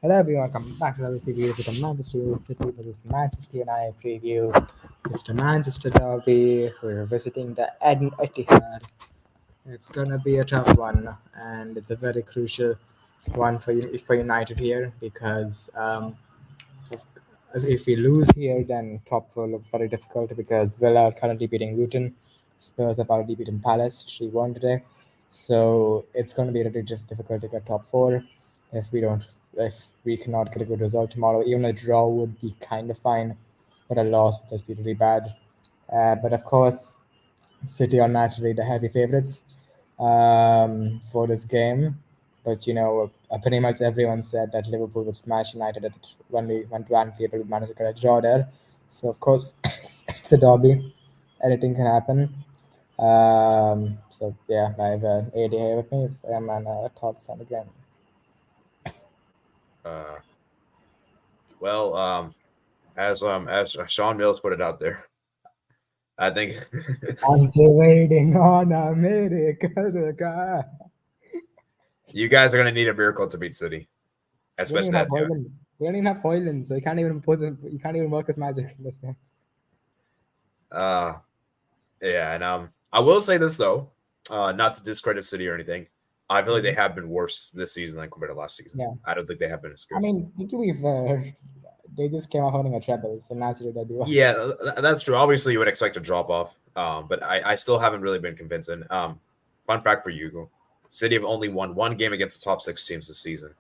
Hello everyone, welcome back to another review with the Manchester City versus Manchester United preview. It's the Manchester Derby. We're visiting the Eden Etihad. It's gonna be a tough one, and it's a very crucial one for United here because if, if we lose here, then top four looks very difficult because Villa are currently beating Luton. Spurs have already beaten Palace 3-1 today. So it's going to be really difficult to get top four if we don't if we cannot get a good result tomorrow. Even a draw would be kind of fine, but a loss would just be really bad. But of course, City are naturally the heavy favorites for this game. But pretty much everyone said that Liverpool would smash United when we went to Anfield. We managed to get a draw there. So of course, it's a derby. Anything can happen. So yeah, I have AD here with me. Sam and thoughts on the game. Uh, as Sean Mills put it out there, I think I'm still waiting on America. you guys are gonna need a miracle to beat City, We don't especially even have that team. Hoyland. We don't even have Hoyland, so you can't even you can't even work his magic in this game. Uh, yeah, and I will say this though, not to discredit City or anything. I feel like they Mhm. have been worse this season than compared to last season. Yeah, I don't think they have been as I good. mean, to be fair, they just came out holding a treble, so naturally they do. Yeah, that's true. Obviously, you would expect a drop off, but I still haven't really been convincing. Fun fact for you: City have only won one game against the top six teams this season.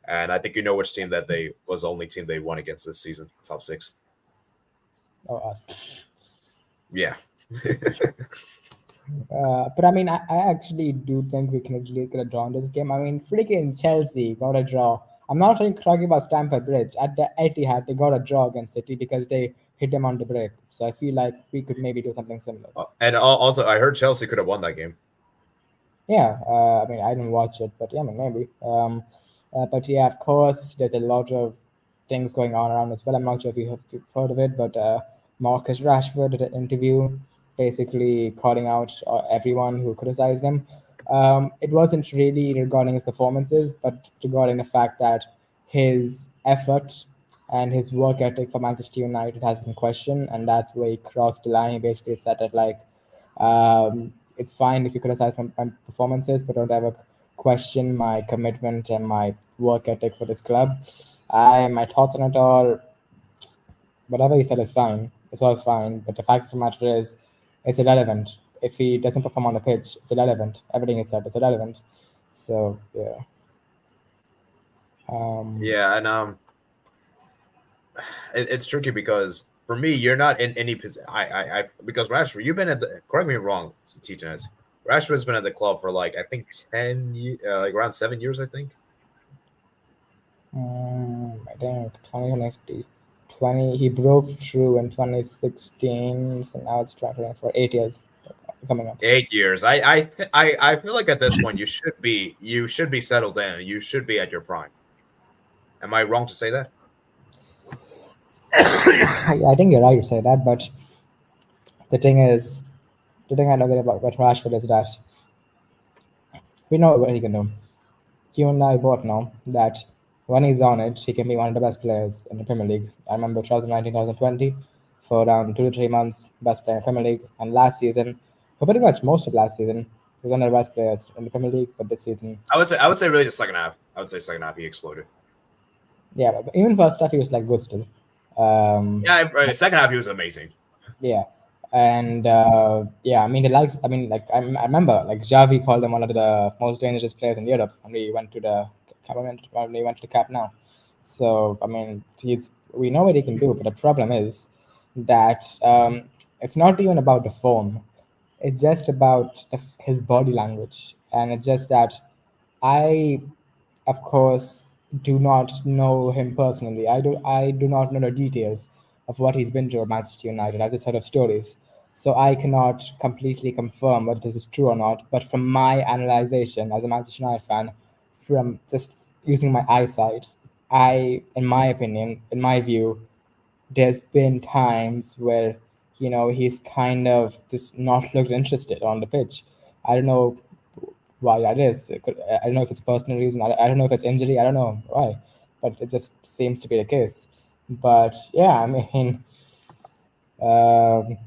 And I think you know which team that they was the only team they won against this season, top six. Oh, us. Yeah. But I mean, I actually do think we can at least get a draw in this game. I mean, freaking Chelsea got a draw. I'm not even talking about Stamford Bridge. At the Etihad, they got a draw against City because they hit them on the break. So I feel like we could maybe do something similar. And also, I heard Chelsea could have won that game. Yeah, I mean, I didn't watch it, but yeah, I mean, maybe. But yeah, of course, there's a lot of things going on around as well. I'm not sure if you've heard of it, but Marcus Rashford did an interview basically calling out everyone who criticized him. It wasn't really regarding his performances, but regarding the fact that his effort and his work ethic for Manchester United has been questioned, and that's where he crossed the line. He basically said that like it's fine if you criticize my performances, but don't ever question my commitment and my work ethic for this club. My thoughts on it are whatever he said is fine. It's all fine. But the fact of the matter is, it's irrelevant. If he doesn't perform on the pitch, it's irrelevant. Everything he said, it's irrelevant. So yeah. Um, Yeah, and it's tricky because for me, you're not in any position. I because Rashford, you've been at the correct me if I'm wrong, T-Tennis. Rashford's been at the club for like I think like around 7 years, I think. I think 2020, he broke through in 2016, so now it's 2024, 8 years coming up. 8 years. I feel like at this point you should be settled in. You should be at your prime. Am I wrong to say that? I think you're right to say that, but the thing is, the thing I don't get about Rashford is that we know what he can do. You and I both know that when he's on it, he can be one of the best players in the Premier League. I remember 2019, 2020, for around 2 to 3 months, best player in the Premier League. And last season, for pretty much most of last season, he was one of the best players in the Premier League. But this season, I would say really the second half. I would say second half he exploded. yeah, but even first half, he was like good still. Um, Yeah, second half he was amazing. Yeah, and yeah, I mean, I mean, like I remember, like Xavi called him one of the most dangerous players in Europe when we went to the when we went to the Cup now. So I mean, we know what he can do, but the problem is that it's not even about the form; it's just about his body language, and it's just that I of course, do not know him personally. I do not know the details of what he's been through at Manchester United. I've just heard of stories. So I cannot completely confirm whether this is true or not. But from my analyzation as a Manchester United fan, from just using my eyesight, in my opinion, in my view, there's been times where he's kind of just not looked interested on the pitch. I don't know why that is. I don't know if it's a personal reason. I don't know if it's injury. I don't know why. but it just seems to be the case. But yeah, I mean, um,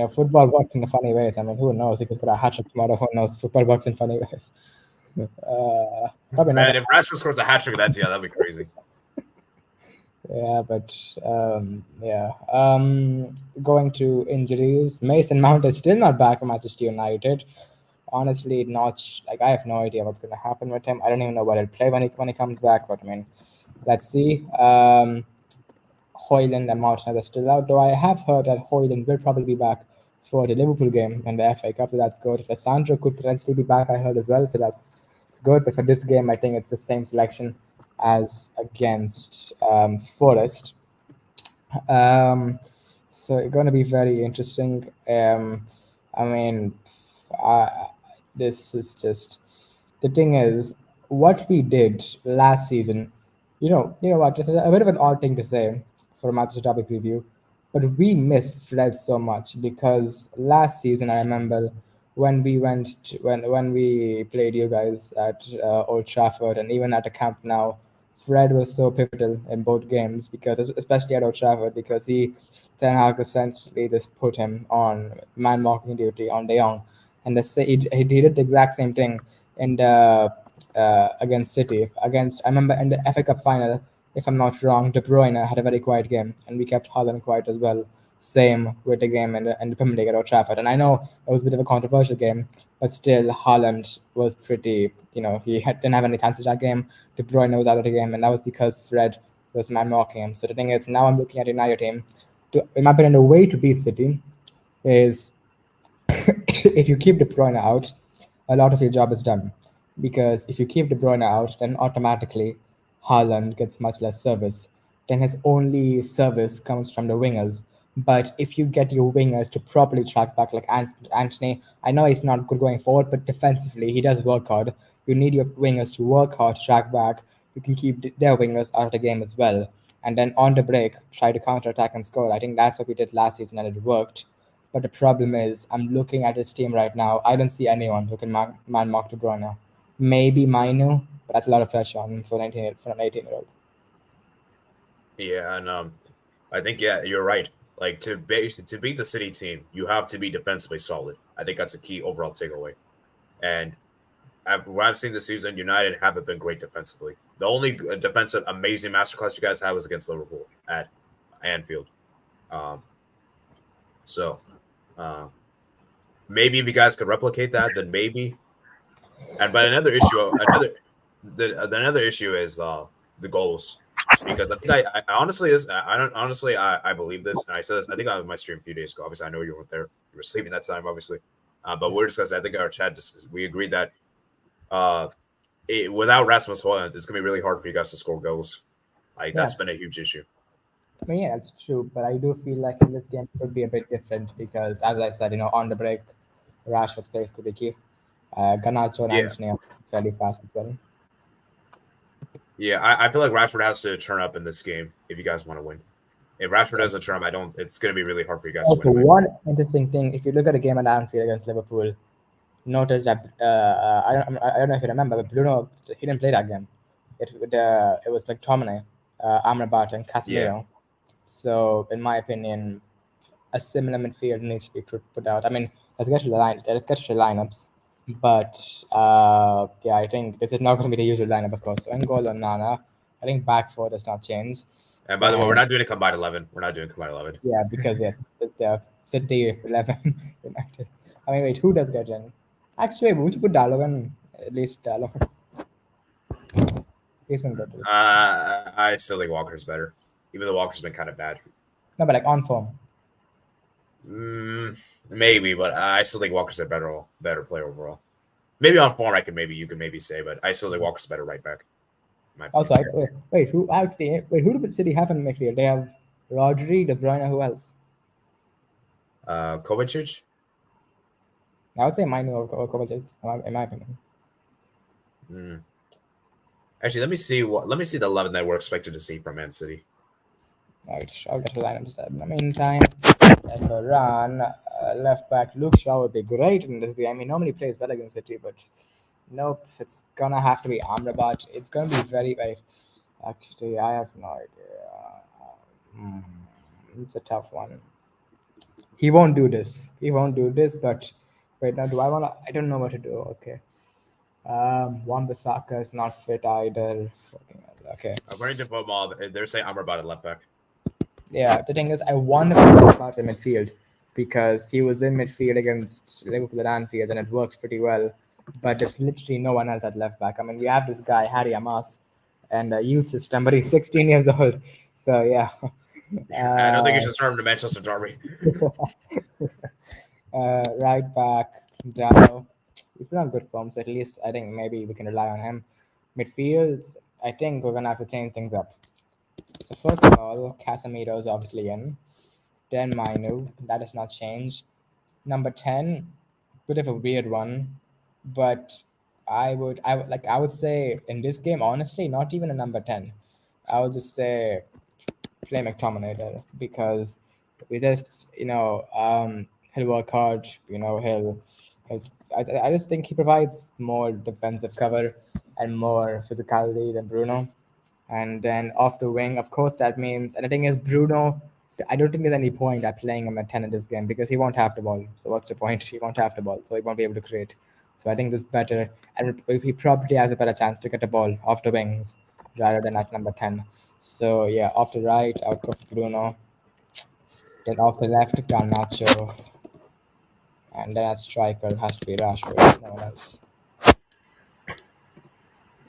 football works in funny ways. I mean, who knows? He could got a hat trick tomorrow. Who knows? Football works in funny ways. Probably not. Man, if Rashford scores a hat trick, that'd be crazy. Yeah, but yeah. Going to injuries, Mason Mount is still not back from Manchester United. Honestly, not like I have no idea what's going to happen with him. I don't even know what he'll play when he comes back. But I mean, let's see. Hoyland and Martinez are still out, though I have heard that Hoyland will probably be back for the Liverpool game in the FA Cup, so that's good. Lissandro could potentially be back, I heard as well, so that's good. But for this game, I think it's the same selection as against Forest. Um, so it's going to be very interesting. I mean, uh, this is just the thing is what we did last season. You know what? This is a bit of an odd thing to say for a Manchester Derby preview, but we miss Fred so much because last season I remember when we went to, when we played you guys at Old Trafford and even at the Camp Nou. Fred was so pivotal in both games because, especially at Old Trafford, because Ten Hag essentially just put him on man marking duty on De Jong, and he did the exact same thing in the against City. Against I remember in the FA Cup final, if I'm not wrong, De Bruyne had a very quiet game, and we kept Haaland quiet as well. Same with the game in the Premier League at Old Trafford, and I know it was a bit of a controversial game, but still Haaland was pretty. Didn't have any chances that game. De Bruyne was out of the game, and that was because Fred was man marking him. So the thing is, now I'm looking at the United team. In my opinion, the way to beat City is if you keep De Bruyne out, a lot of your job is done. Because if you keep De Bruyne out, then automatically Haaland gets much less service. Then his only service comes from the wingers. But if you get your wingers to properly track back, like Anthony, I know he's not good going forward, but defensively he does work hard. You need your wingers to work hard, track back. You can keep their wingers out of the game as well. And then on the break, try to counter attack and score. I think that's what we did last season and it worked. But the problem is, I'm looking at his team right now. I don't see anyone who can man mark De Bruyne. Maybe Mainu, but that's a lot of pressure on him for an 18-year-old. Yeah, and I think you're right. Like to beat the City team, you have to be defensively solid. I think that's a key overall takeaway. And what I've seen this season, United haven't been great defensively. The only defensive amazing masterclass you guys had was against Liverpool at Anfield. So maybe if you guys could replicate that, then maybe. But another issue is the goals, because I think I honestly I believe this, and I said this I think on my stream a few days ago. Obviously, I know you weren't there; you were sleeping that time, obviously. But we're discussing. I think our chat we agreed that without Rasmus Højlund, it's gonna be really hard for you guys to score goals. That's been a huge issue. I mean, yeah, that's true, but I do feel like in this game it could be a bit different because, as I said, on the break, Rashford's pace could be key. Garnacho and Anthony are fairly fast as well. Yeah, I feel like Rashford has to turn up in this game if you guys want to win. If Rashford doesn't turn up, it's going to be really hard for you guys to win. One interesting thing, if you look at the game at Anfield against Liverpool, notice that I don't know if you remember, but Bruno, he didn't play that game. It was McTominay, Amrabat, and Casemiro. Yeah. So, in my opinion, a similar midfield needs to be put out. I mean, let's get to the lineups. But yeah, I think this is not going to be the usual lineup, of course. So N'Golo and Nana, I think back four does not change. And by the way, we're not doing a combined 11. We're not doing combined 11. Yeah, because it's the City 11 United. I mean, wait, who does get in? Actually, would you put Dalovan? At least Dalovan. He's been good. I still think Walker's better, even though Walker's been kind of bad. No, but like on form. Maybe, but I still think Walker's a better player overall. Maybe on form, you can maybe say, but I still think Walker's a better right back. Also, who did City have in midfield? They have Rodri, De Bruyne, who else? Kovacic. I would say Mainu or Kovacic, in my opinion. Actually, let me see the 11 that we're expected to see from Man City. Right, I'll get to lineups in the meantime. And Varane, left back, Luke Shaw would be great in this game. He normally plays well against City, but nope, it's gonna have to be Amrabat. It's gonna be very, very. Actually, I have no idea. Hmm, it's a tough one. He won't do this. He won't do this. But wait, now do I wanna? I don't know what to do. Okay. Wan Bissaka is not fit either. Fucking hell. Okay. According to football, they're saying Amrabat at left back. Yeah. The thing is, I want to put Bissaka in midfield because he was in midfield against Liverpool at Anfield and it works pretty well. But there's literally no one else at left back. I mean, we have this guy Harry Amas and a youth system, but he's 16 years old. So yeah. I don't think you Uh, should start him to Manchester Derby. right back, Dallo. He's been on good form, so at least I think maybe we can rely on him. Midfield, I think we're gonna have to change things up. So first of all, Casemiro is obviously in. Then Mainu, that does not change. Number 10, bit of a weird one, but I would say in this game, honestly, not even a number 10. I would just say play McTominay because we just he'll work hard. He'll I just think he provides more defensive cover and more physicality than Bruno. And then off the wing, of course, that means. And the thing is, Bruno, I don't think there's any point at playing him at 10 in this game because he won't have the ball. So what's the point? He won't have the ball, so he won't be able to create. So I think this is better, and he probably has a better chance to get the ball off the wings rather than at number 10. So yeah, off the right, I'll go for Bruno. Then off the left, Garnacho. And then at striker, it has to be Rashford, no one else.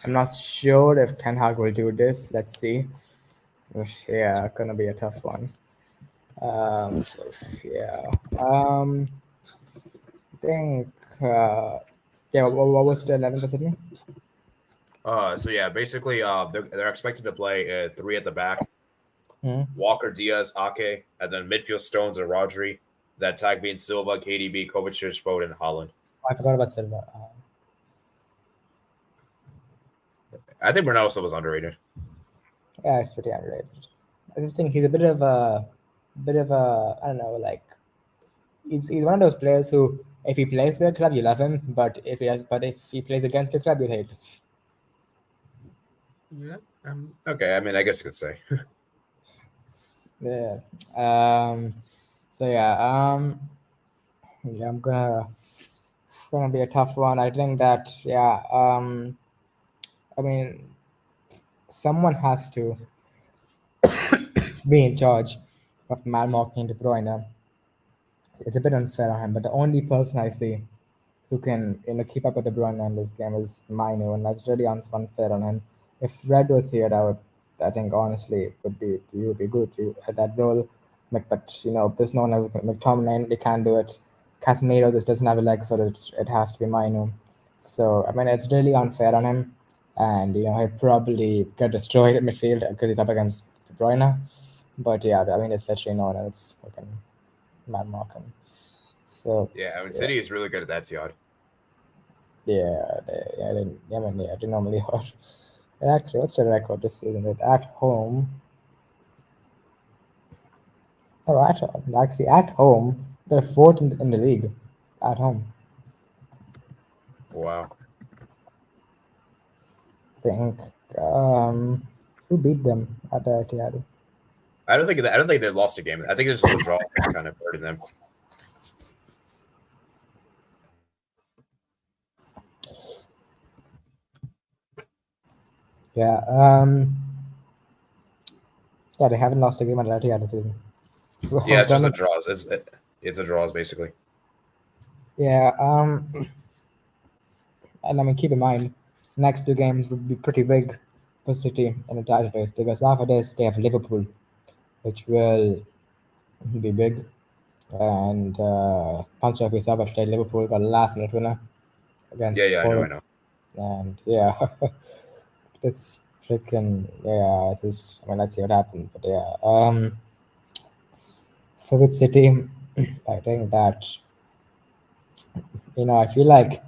I'm not sure if Ten Hag will do this. Let's see. Yeah, gonna be a tough one. So yeah. I think. Yeah. What was the 11 for Sydney? So yeah, basically, they're expected to play three at the back: Hmm. Walker, Diaz, Ake, and then midfield Stones and Rodri. That tag being Silva, KDB, Kovacic, Foden, Holland. I forgot about Silva. I think Bernardo Silva's underrated. Yeah, it's pretty underrated. I just think he's a bit of a, I don't know, like he's one of those players who, if he plays for the club, you love him, but if he plays against the club, you hate him. Yeah. Okay. I mean, I guess you could say. Yeah. So yeah. Yeah, gonna be a tough one. I think that yeah. I mean, someone has to be in charge of man marking De Bruyne. It's a bit unfair on him, but the only person I see who can keep up with De Bruyne in this game is Mino, and that's really unfair on him. If Red was here, I think honestly he would be good at that role. But there's no one else. McTominay, they can't do it. Casemiro just doesn't have the legs for it. It has to be Mino. So I mean, it's really unfair on him, and he'll probably get destroyed at midfield because he's up against De Bruyne. But yeah, I mean, it's literally no one else who can man mark him. So Yeah, I mean, yeah. City is really good at that, Tiod. Yeah, they normally are. And actually, what's the record this season? At home. Oh, actually, at home, they're fourth in the league. At home. Wow. I think. Who beat them at the Etihad? I don't think they lost a game. I think it's just a draw kind of hurting them. Yeah. Yeah, they haven't lost a game at the Etihad this season. So Yeah, it's just then a draws. It's a draws basically. yeah. And I mean, keep in mind, next two games would be pretty big for City in the title race because after this they have Liverpool, which will be big. And punch off yourself after Liverpool got a last minute winner against Yeah, I know, I Fulham. know. And yeah, this freaking yeah, I mean, let's see what happens. But yeah, so with City, I think that I feel like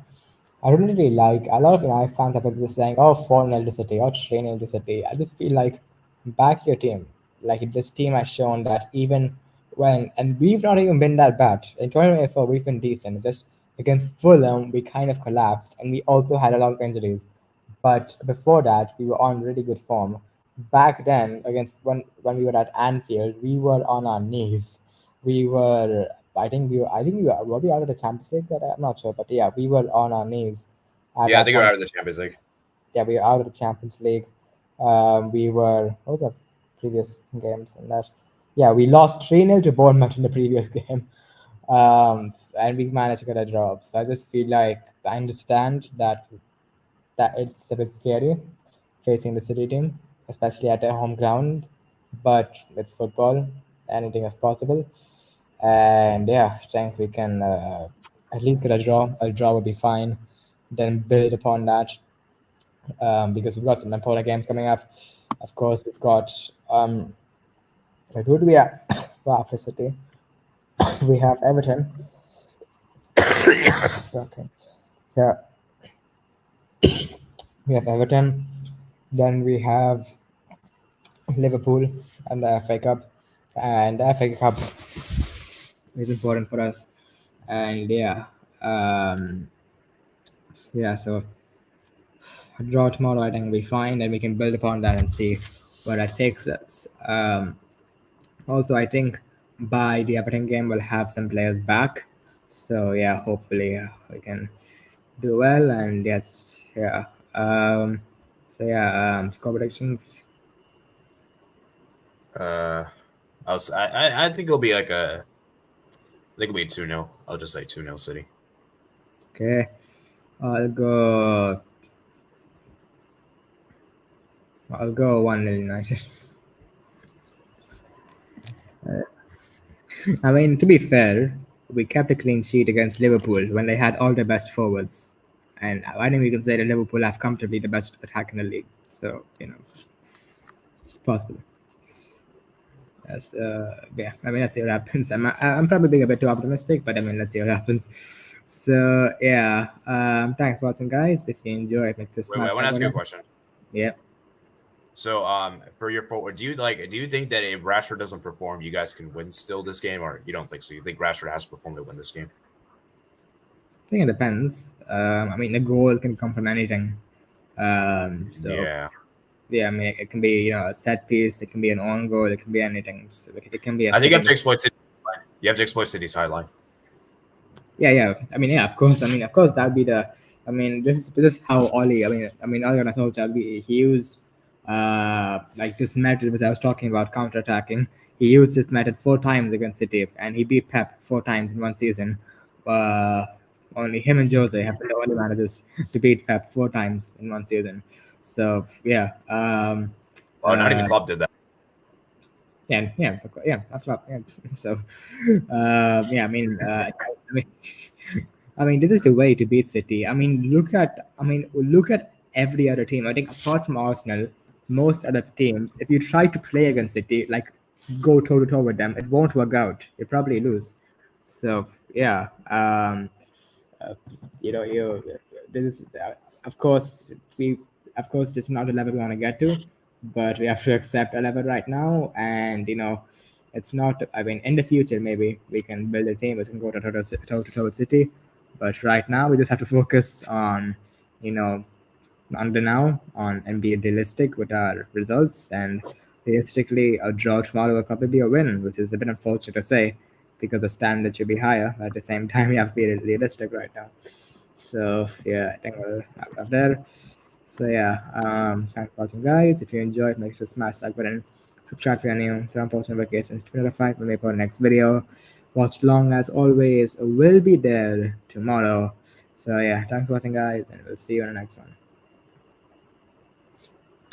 I don't really like a lot of United fans are just saying, "Oh, 4-0 to City, or 3-0 to City." I just feel like back your team. Like this team has shown that even when, and we've not even been that bad in 2024, we've been decent. Just against Fulham, we kind of collapsed, and we also had a lot of injuries. But before that, we were on really good form. back then against when we were at Anfield, we were on our knees. We were, I think were we out of the Champions League? That I'm not sure, but yeah, we were on our knees at Yeah, I that think you're point. out of the Champions League. Yeah, we were out of the Champions League. We were, what was the previous games and that? Yeah, we lost 3-0 to Bournemouth in the previous game. And we managed to get a draw. So I just feel like I understand that it's a bit scary facing the City team, especially at their home ground. But it's football; anything is possible. And yeah, I think we can at least get a draw. A draw would be fine. Then build upon that because we've got some important games coming up. Of course, we've got who do we have? Wow, for City, we have Everton. Okay, yeah, we have Everton. Then we have Liverpool and the FA Cup, and the FA Cup is important for us. And um, yeah. So a draw tomorrow, I think, will be fine, and we can build upon that and see where that takes us. Also, I think by the Everton game, we'll have some players back. So yeah, hopefully we can do well. And yes, yeah. Score predictions. I think it'll be like I think it'll be 2-0. I'll just say 2-0 City. Okay, I'll go. I'll go 1-0 United. I mean, to be fair, we kept a clean sheet against Liverpool when they had all their best forwards, and I think we can say that Liverpool have comfortably the best attack in the league. So it's possible. Yes, yeah. I mean, let's see what happens. I'm probably being a bit too optimistic, but I mean, let's see what happens. So yeah, thanks for watching, guys. If you enjoyed, make sure to Wait, smash I want to that ask you a button. question. Yeah. So, for your forward, do you think that if Rashford doesn't perform, you guys can win still this game, or you don't think so? You think Rashford has to perform to win this game? I think it depends. I mean, a goal can come from anything. So Yeah, yeah, I mean, it can be a set piece, it can be an own goal, it can be anything. So it can be a I think you have skipping. to exploit City. You have to exploit City's high line. Yeah. I mean, yeah, of course. I mean, of course, that'd be the. I mean, this is how Oli. I mean, Ole Gunnar Solskjaer, he used like this method which I was talking about, counter attacking. He used this method 4 times against City, and he beat Pep 4 times in one season. Uh, Only him and Jose have been the only managers to beat Pep 4 times in one season. So yeah. Well, not even Uh, Klopp did that. that's right. Yeah. So, yeah, I mean, this is the way to beat City. Look at every other team. I think apart from Arsenal, most other teams, if you try to play against City, like go toe to toe with them, it won't work out. You probably lose. So yeah, you this is of course we of course this is not the level we want to get to, but we have to accept a level right now. And it's not, I mean, in the future maybe we can build a team which can go to toe with City, but right now we just have to focus on you know on the now on and be realistic with our results. And realistically, a draw tomorrow will probably be a win, which is a bit unfortunate to say because the standard should be higher, but at the same time we have to be realistic right now. So yeah, I think we'll wrap it up there. So yeah, thanks for watching, guys. If you enjoyed, make sure to smash that button, subscribe if you're new, turn on post notifications to be notified when we put our next video. Watch long as always will be there tomorrow. So yeah, thanks for watching, guys, and we'll see you in the next one.